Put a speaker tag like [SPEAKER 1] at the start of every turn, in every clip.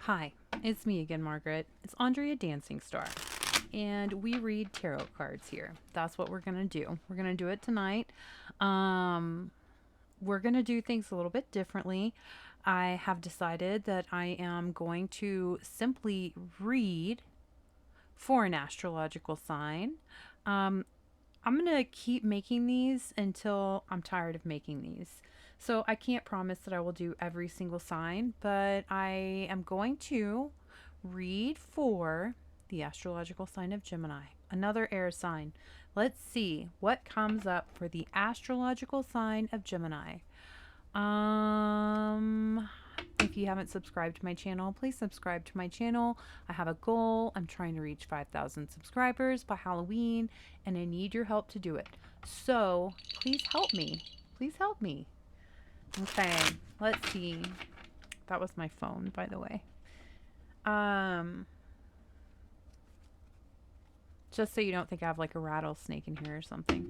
[SPEAKER 1] Hi, it's me again, Margaret. It's Andrea Dancing Star, and we read tarot cards here. That's what we're gonna do. We're gonna do it tonight. Um, we're gonna do things a little bit differently. I have decided that I am going to simply read for an astrological sign. Um, I'm going to keep making these until I'm tired of making these. So I can't promise that I will do every single sign, but I am going to read for the astrological sign of Gemini, another air sign. Let's see what comes up for the astrological sign of Gemini. If you haven't subscribed to my channel, please subscribe to my channel. I have a goal. I'm trying to reach 5,000 subscribers by Halloween, and I need your help to do it. So please help me. Please help me. Okay, let's see. That was my phone, by the way. Just so you don't think I have like a rattlesnake in here or something.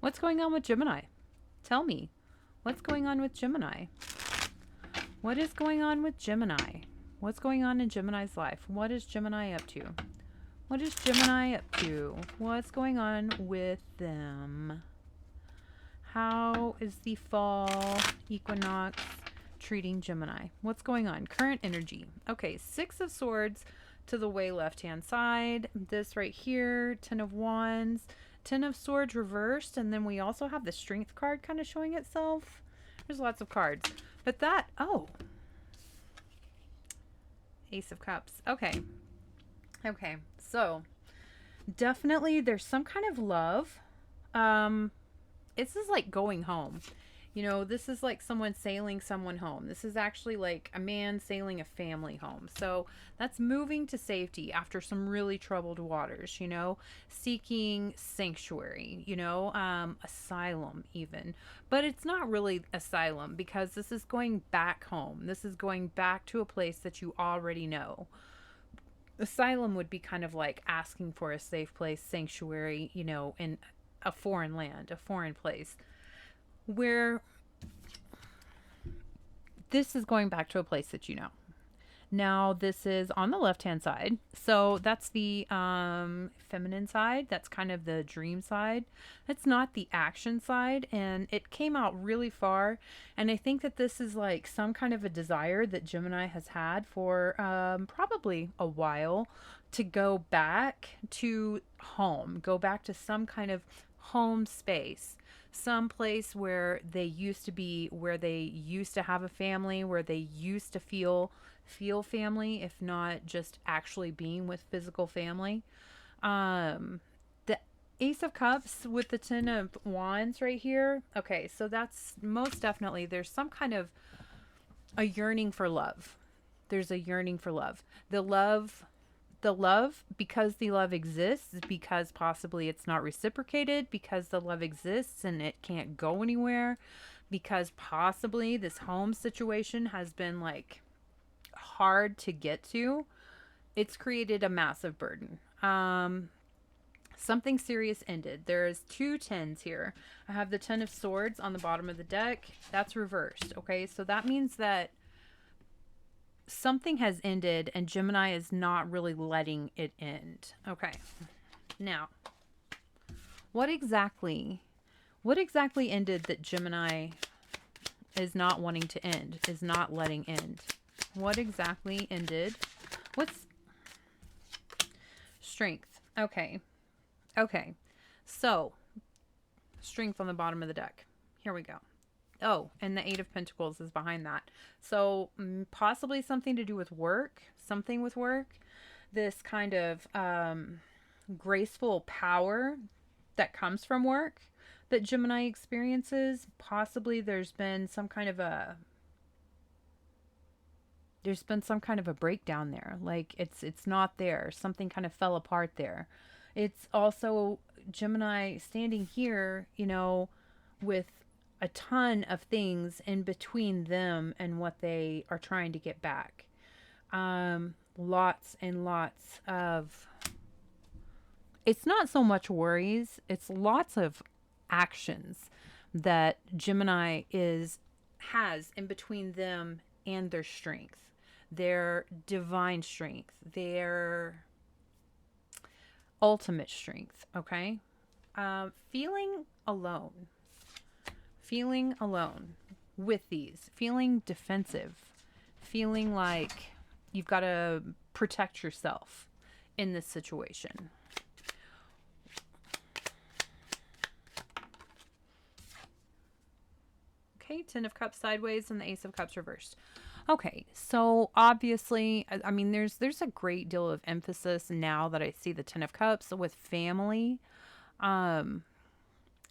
[SPEAKER 1] What's going on with Gemini? Tell me, what's going on with Gemini? What is going on with Gemini? What's going on in Gemini's life? What is Gemini up to? What is Gemini up to? What's going on with them? How is the fall equinox treating Gemini? What's going on? Current energy. Okay, Six of Swords to the way left-hand side. This right here, Ten of Wands. Ten of Swords reversed, and then we also have the Strength card kind of showing itself. There's lots of cards. But that, oh. Ace of Cups. Okay. Okay, so definitely there's some kind of love. This is like going home. You know, this is like someone sailing someone home. This is actually like a man sailing a family home. So that's moving to safety after some really troubled waters, you know, seeking sanctuary, you know, asylum even. But it's not really asylum because this is going back home. This is going back to a place that you already know. Asylum would be kind of like asking for a safe place, sanctuary, you know, in a foreign land, a foreign place. Where this is going back to a place that you know. Now this is on the left hand side, so that's the feminine side. That's kind of the dream side. That's not the action side, and it came out really far. And I think that this is like some kind of a desire that Gemini has had for probably a while, to go back to home, go back to some kind of home space, some place where they used to be, where they used to have a family, where they used to feel family, if not just actually being with physical family. The Ace of Cups with the Ten of Wands right here. Okay, so that's most definitely, there's some kind of a yearning for love. There's a yearning for love. The love, because the love exists, because possibly it's not reciprocated, because the love exists and it can't go anywhere, because possibly this home situation has been like hard to get to, it's created a massive burden. Something serious ended. There's two tens here. I have the Ten of Swords on the bottom of the deck. That's reversed. Okay, so that means that something has ended and Gemini is not really letting it end. Okay. Now, what exactly ended that Gemini is not wanting to end, is not letting end? What exactly ended? What's Strength? Okay. Okay. So, Strength on the bottom of the deck. Here we go. Oh, and the Eight of Pentacles is behind that. So possibly something to do with work, something with work. This kind of graceful power that comes from work that Gemini experiences. Possibly there's been some kind of a breakdown there. Like it's not there. Something kind of fell apart there. It's also Gemini standing here, you know, with a ton of things in between them and what they are trying to get back. Lots and lots of, it's not so much worries, it's lots of actions that Gemini is has in between them and their strength, their divine strength, their ultimate strength. Okay. Feeling alone, feeling alone with these, feeling defensive, feeling like you've got to protect yourself in this situation. Okay, Ten of Cups sideways and the Ace of Cups reversed. Okay, so obviously, I mean, there's a great deal of emphasis now that I see the Ten of Cups with family. Um,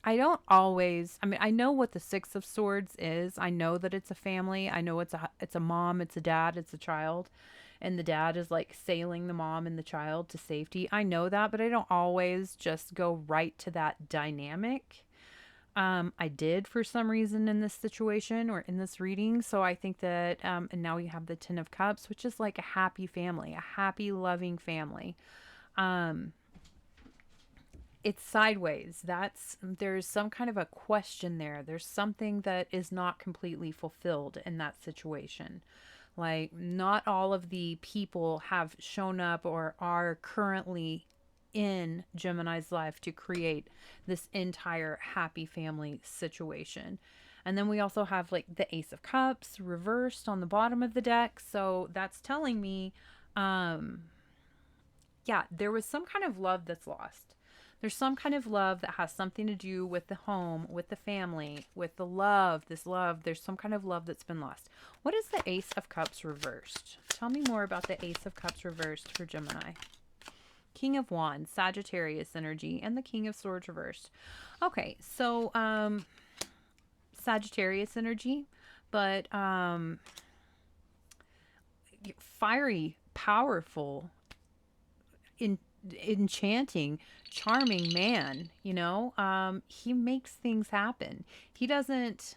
[SPEAKER 1] I don't always. I mean, I know what the Six of Swords is. I know that it's a family. I know it's a mom, it's a dad, it's a child, and the dad is like sailing the mom and the child to safety. I know that, but I don't always just go right to that dynamic. I did for some reason in this situation or in this reading. So I think that, and now we have the Ten of Cups, which is like a happy family, a happy, loving family. Um, it's sideways. There's some kind of a question there. There's something that is not completely fulfilled in that situation. Like, not all of the people have shown up or are currently in Gemini's life to create this entire happy family situation. And then we also have like the Ace of Cups reversed on the bottom of the deck. So that's telling me, yeah, there was some kind of love that's lost. There's some kind of love that has something to do with the home, with the family, with the love, this love. There's some kind of love that's been lost. What is the Ace of Cups reversed? Tell me more about the Ace of Cups reversed for Gemini. King of Wands, Sagittarius energy, and the King of Swords reversed. Okay, so Sagittarius energy, but fiery, powerful, enchanting, charming man. He makes things happen. He doesn't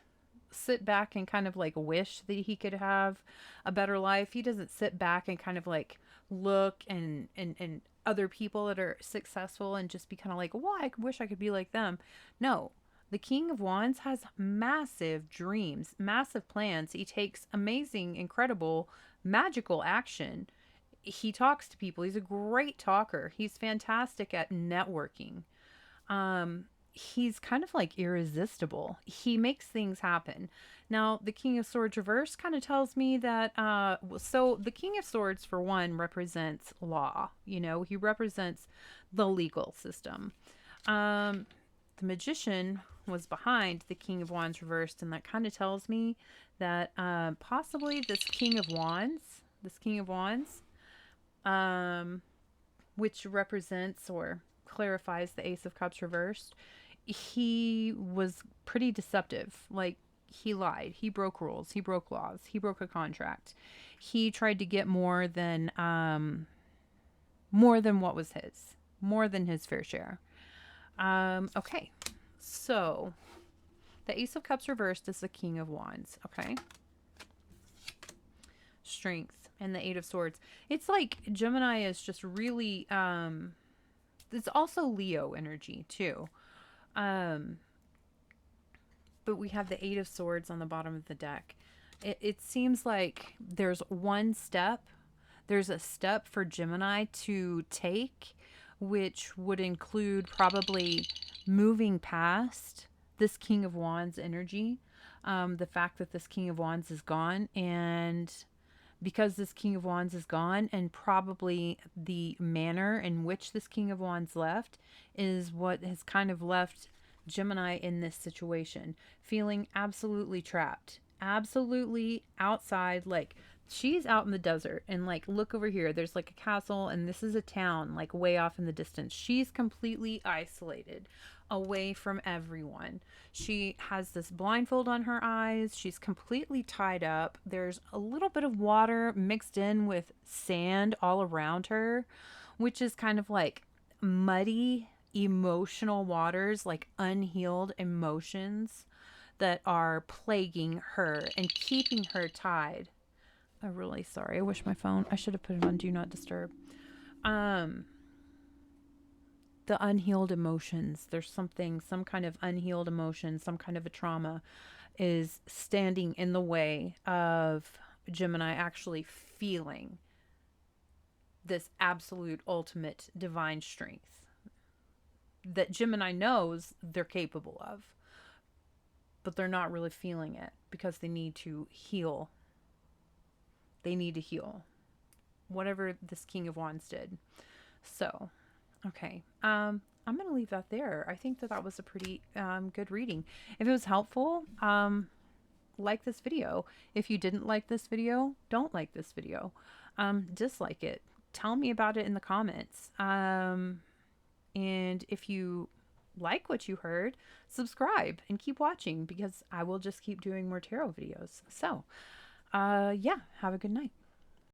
[SPEAKER 1] sit back and kind of like wish that he could have a better life. He doesn't sit back and kind of like look and other people that are successful and just be kind of like, well, I wish I could be like them. No, the King of Wands has massive dreams, massive plans. He takes amazing, incredible, magical action. He talks to people. He's a great talker. He's fantastic at networking. He's kind of like irresistible. He makes things happen. Now, the King of Swords reverse kind of tells me that, so the King of Swords, for one, represents law. He represents the legal system. The Magician was behind the King of Wands reversed, and that kind of tells me that possibly this King of Wands, which represents or clarifies the Ace of Cups reversed, he was pretty deceptive. Like, he lied. He broke rules. He broke laws. He broke a contract. He tried to get more than what was his. More than his fair share. Okay. So, the Ace of Cups reversed is the King of Wands. Okay. Strength and the Eight of Swords. It's like Gemini is just really, it's also Leo energy too. But we have the Eight of Swords on the bottom of the deck. It seems like there's a step for Gemini to take, which would include probably moving past this King of Wands energy. The fact that this King of Wands is gone, and because this King of Wands is gone, and probably the manner in which this King of Wands left is what has kind of left Gemini in this situation, feeling absolutely trapped, absolutely outside. Like, she's out in the desert, and like, look over here, there's like a castle, and this is a town like way off in the distance. She's completely isolated, away from everyone. She has this blindfold on her eyes. She's completely tied up. There's a little bit of water mixed in with sand all around her, which is kind of like muddy, emotional waters, like unhealed emotions that are plaguing her and keeping her tied. I'm really sorry. I wish I should have put it on Do Not Disturb. The unhealed emotions. There's some kind of unhealed emotion, some kind of a trauma. is standing in the way of Gemini actually feeling this absolute ultimate divine strength that Gemini knows they're capable of, but they're not really feeling it because they need to heal. They need to heal. Whatever this King of Wands did. So, okay. I'm going to leave that there. I think that that was a pretty good reading. If it was helpful, like this video. If you didn't like this video, don't like this video. Dislike it. Tell me about it in the comments. And if you like what you heard, subscribe and keep watching because I will just keep doing more tarot videos. So, yeah, have a good night.